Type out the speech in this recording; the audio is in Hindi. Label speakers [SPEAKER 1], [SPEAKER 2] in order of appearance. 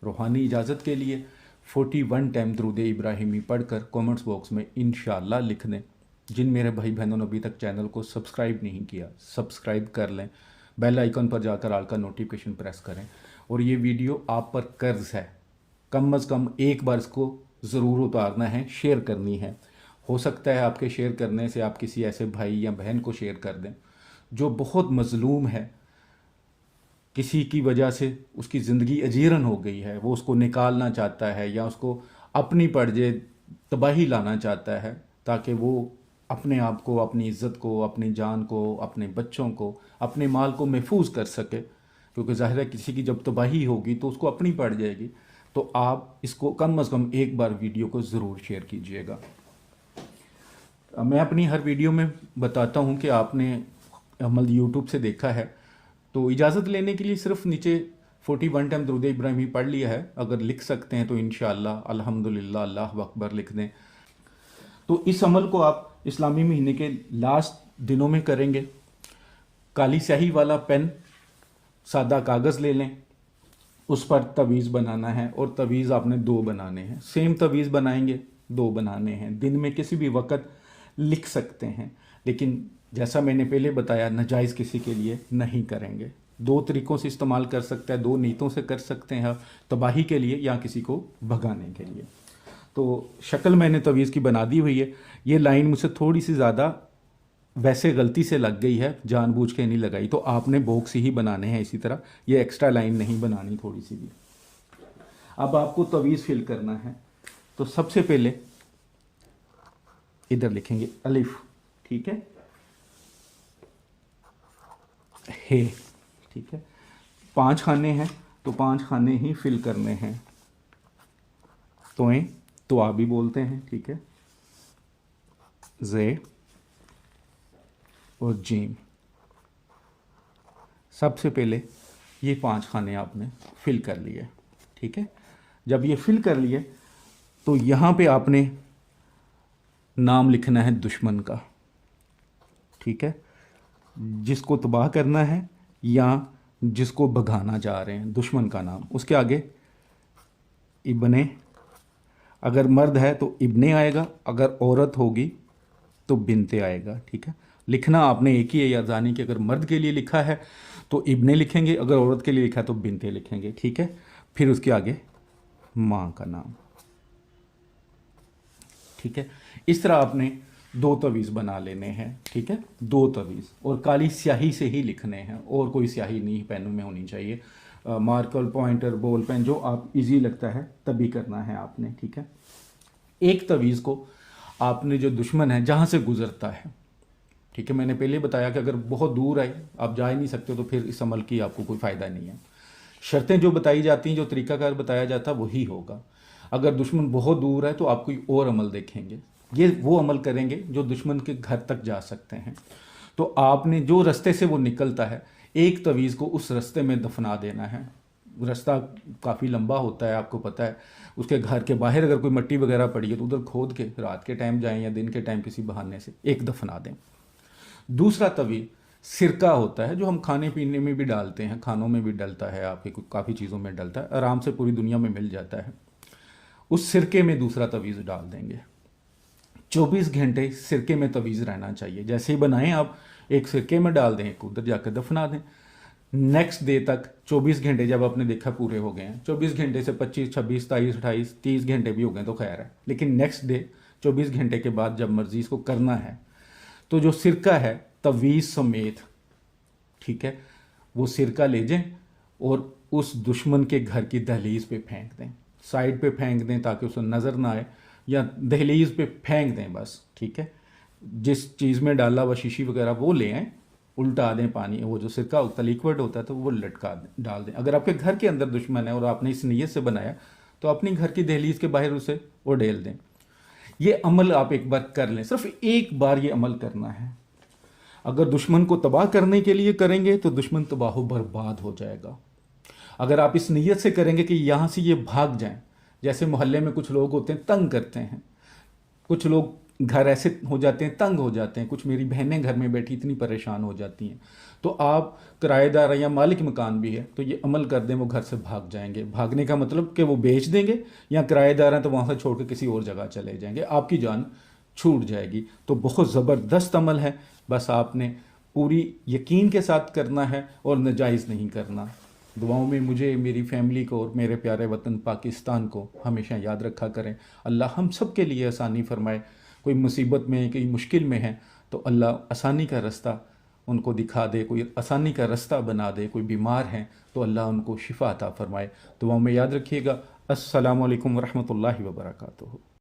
[SPEAKER 1] रूहानी इजाज़त के लिए 41 टाइम दरूद इब्राहिमी पढ़कर कमेंट्स बॉक्स में इंशाअल्लाह लिख दें। जिन मेरे भाई बहनों ने अभी तक चैनल को सब्सक्राइब नहीं किया, सब्सक्राइब कर लें, बेल आइकन पर जाकर आल का नोटिफिकेशन प्रेस करें। और ये वीडियो आप पर कर्ज है, कम अज़ कम एक बार इसको ज़रूर उतारना है, शेयर करनी है। हो सकता है आपके शेयर करने से आप किसी ऐसे भाई या बहन को शेयर कर दें जो बहुत मज़लूम है, किसी की वजह से उसकी ज़िंदगी अजीरन हो गई है, वो उसको निकालना चाहता है या उसको अपनी पड़जे तबाही लाना चाहता है, ताकि वो अपने आप को, अपनी इज़्ज़त को, अपनी जान को, अपने बच्चों को, अपने माल को महफूज कर सके। क्योंकि ज़ाहिर है किसी की जब तबाही होगी तो उसको अपनी पड़ जाएगी। तो आप इसको कम से कम एक बार वीडियो को ज़रूर शेयर कीजिएगा। मैं अपनी हर वीडियो में बताता हूँ कि आपने अमल यूट्यूब से देखा है तो इजाज़त लेने के लिए सिर्फ नीचे 41 टाइम दरूद इब्राहिमी पढ़ लिया है। अगर लिख सकते हैं तो इंशाअल्लाह अल्हम्दुलिल्लाह अल्लाह अकबर लिख दें। तो इस अमल को आप इस्लामी महीने के लास्ट दिनों में करेंगे। काली स्याही वाला पेन, सादा कागज़ ले लें, उस पर तवीज़ बनाना है और तवीज़ आपने 2 बनाने हैं। सेम तवीज़ बनाएंगे, 2 बनाने हैं। दिन में किसी भी वक्त लिख सकते हैं, लेकिन जैसा मैंने पहले बताया नाजायज़ किसी के लिए नहीं करेंगे। 2 तरीक़ों से इस्तेमाल कर सकते हैं, 2 नीयतों से कर सकते हैं, तबाही के लिए या किसी को भगाने के लिए। तो शक्ल मैंने तवीज़ की बना दी हुई है। ये लाइन मुझसे थोड़ी सी ज़्यादा वैसे गलती से लग गई है, जानबूझ के नहीं लगाई। तो आपने बॉक्स ही बनाने हैं इसी तरह, ये एक्स्ट्रा लाइन नहीं बनानी थोड़ी सी भी। अब आपको तवीज़ फिल करना है। तो सबसे पहले इधर लिखेंगे अलिफ, ठीक है, हे, ठीक है। 5 खाने हैं तो 5 खाने ही फिल करने हैं। तोएं तो आप भी बोलते हैं, ठीक है, जे और जीम। सबसे पहले ये 5 खाने आपने फिल कर लिए, ठीक है। जब ये फिल कर लिए तो यहाँ पे आपने नाम लिखना है दुश्मन का, ठीक है, जिसको तबाह करना है या जिसको भगाना चाह रहे हैं, दुश्मन का नाम। उसके आगे इब्ने, अगर मर्द है तो इब्ने आएगा, अगर औरत होगी तो बिनते आएगा, ठीक है। लिखना आपने एक ही है, याद आने कि अगर मर्द के लिए लिखा है तो इब्ने लिखेंगे, अगर औरत के लिए लिखा है तो बिनते लिखेंगे, ठीक है। फिर उसके आगे माँ का नाम, ठीक है। इस तरह आपने 2 तवीज़ बना लेने हैं, ठीक है, 2 तवीज़, और काली स्याही से ही लिखने हैं, और कोई स्याही नहीं पेनों में होनी चाहिए। मार्कर, पॉइंटर, बॉल पेन, जो आप इजी लगता है तभी करना है आपने, ठीक है। एक तवीज़ को आपने जो दुश्मन है जहाँ से गुज़रता है, ठीक है, मैंने पहले बताया कि अगर बहुत दूर है, आप जा ही नहीं सकते, तो फिर इस अमल की आपको कोई फ़ायदा नहीं है। शर्तें जो बताई जाती हैं, जो तरीक़ाकार बताया जाता है वही होगा। अगर दुश्मन बहुत दूर है तो आप कोई और अमल देखेंगे। ये वो अमल करेंगे जो दुश्मन के घर तक जा सकते हैं। तो आपने जो रास्ते से वो निकलता है, एक तवीज़ को उस रास्ते में दफना देना है। रास्ता काफ़ी लंबा होता है, आपको पता है। उसके घर के बाहर अगर कोई मिट्टी वगैरह पड़ी है तो उधर खोद के रात के टाइम जाएं या दिन के टाइम किसी बहाने से एक दफना दें। दूसरा तवीज़ सिरका होता है, जो हम खाने पीने में भी डालते हैं, खानों में भी डलता है, आपके काफ़ी चीज़ों में डलता है, आराम से पूरी दुनिया में मिल जाता है। उस सिरके में दूसरा तवीज़ डाल देंगे। 24 घंटे सिरके में तवीज़ रहना चाहिए। जैसे ही बनाएं आप, एक सिरके में डाल दें, एक उधर जाकर दफना दें। नेक्स्ट डे तक 24 घंटे जब आपने देखा पूरे हो गए हैं, 24 घंटे से 25, 26, 27, 28, 30 घंटे भी हो गए तो खैर है, लेकिन नेक्स्ट डे 24 घंटे के बाद जब मर्जी इसको करना है तो जो सिरका है तवीज़ समेत, ठीक है, वो सिरका ले जाएं और उस दुश्मन के घर की दहलीज पे फेंक दें। साइड पे फेंक दें ताकि उसे नज़र ना आए, या दहलीज पे फेंक दें बस, ठीक है। जिस चीज़ में डाला हुआ शीशी वगैरह वो ले आएँ, उल्टा दें पानी, वो जो सिरका होता है लिक्विड होता है तो वो लटका डाल दें। अगर आपके घर के अंदर दुश्मन है और आपने इस नीयत से बनाया तो अपनी घर की दहलीज के बाहर उसे वो डेल दें। ये अमल आप एक बार कर लें, सिर्फ एक बार ये अमल करना है। अगर दुश्मन को तबाह करने के लिए करेंगे तो दुश्मन तबाह बर्बाद हो जाएगा। अगर आप इस नीयत से करेंगे कि यहाँ से ये भाग जाएं, जैसे मोहल्ले में कुछ लोग होते हैं तंग करते हैं, कुछ लोग घर ऐसे हो जाते हैं, तंग हो जाते हैं। कुछ मेरी बहनें घर में बैठी इतनी परेशान हो जाती हैं। तो आप किराएदार या मालिक मकान भी है तो ये अमल कर दें, वो घर से भाग जाएंगे। भागने का मतलब कि वो बेच देंगे, या किराएदार हैं तो वहाँ से छोड़ के किसी और जगह चले जाएंगे, आपकी जान छूट जाएगी। तो बहुत ज़बरदस्त अमल है, बस आपने पूरी यकीन के साथ करना है और नाजायज़ नहीं करना। दुआओं में मुझे, मेरी फैमिली को और मेरे प्यारे वतन पाकिस्तान को हमेशा याद रखा करें। अल्लाह हम सब के लिए आसानी फरमाए। कोई मुसीबत में, कोई मुश्किल में है तो अल्लाह आसानी का रास्ता उनको दिखा दे, कोई आसानी का रास्ता बना दे। कोई बीमार हैं तो अल्लाह उनको शिफा अता फरमाए। दुआओं में याद रखिएगा। अस्सलामु अलैकुम वरहमतुल्लाहि वबरकातुहू।